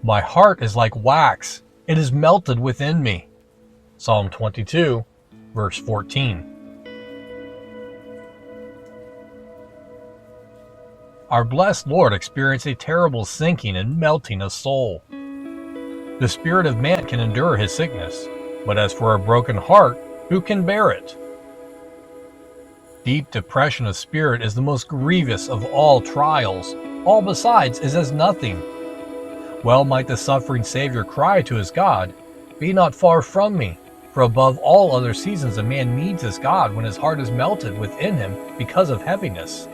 My heart is like wax, it is melted within me. Psalm 22, verse 14. Our blessed Lord experienced a terrible sinking and melting of soul. The spirit of man can endure his sickness, but as for a broken heart, who can bear it? Deep depression of spirit is the most grievous of all trials. All besides is as nothing. Well might the suffering Savior cry to his God, "Be not far from me," for above all other seasons a man needs his God when his heart is melted within him because of heaviness.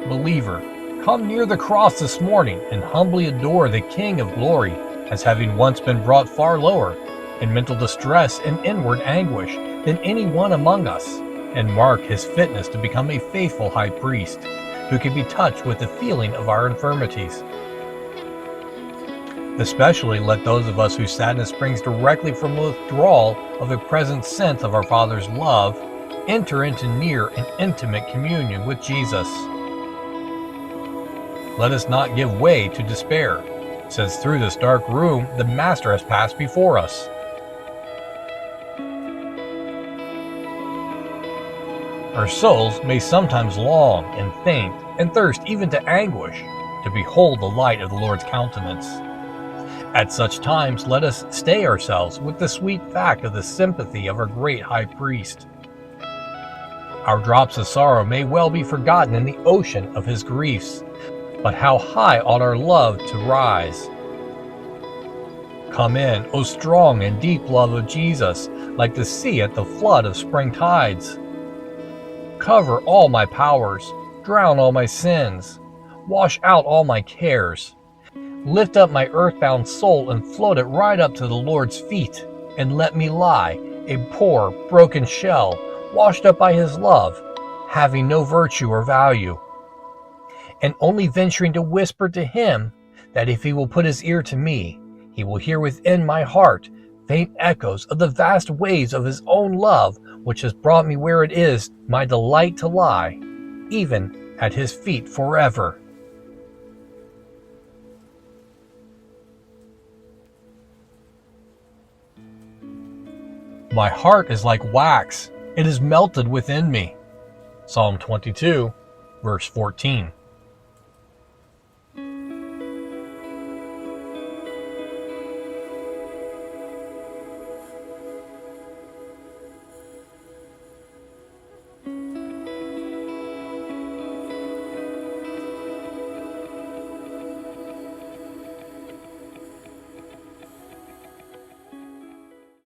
Believer, come near the cross this morning and humbly adore the King of glory, as having once been brought far lower, in mental distress and inward anguish, than any one among us, and mark his fitness to become a faithful high priest, who can be touched with the feeling of our infirmities. Especially let those of us whose sadness springs directly from the withdrawal of a present sense of our Father's love enter into near and intimate communion with Jesus. Let us not give way to despair, since through this dark room the Master has passed before us. Our souls may sometimes long and faint and thirst even to anguish to behold the light of the Lord's countenance. At such times let us stay ourselves with the sweet fact of the sympathy of our great high priest. Our drops of sorrow may well be forgotten in the ocean of his griefs, but how high ought our love to rise. Come in, O strong and deep love of Jesus, like the sea at the flood of spring tides. Cover all my powers, drown all my sins, wash out all my cares. Lift up my earthbound soul and float it right up to the Lord's feet, and let me lie, a poor, broken shell, washed up by his love, having no virtue or value, and only venturing to whisper to him that if he will put his ear to me, he will hear within my heart faint echoes of the vast waves of his own love, which has brought me where it is my delight to lie, even at his feet forever. My heart is like wax, it is melted within me. Psalm 22, verse 14.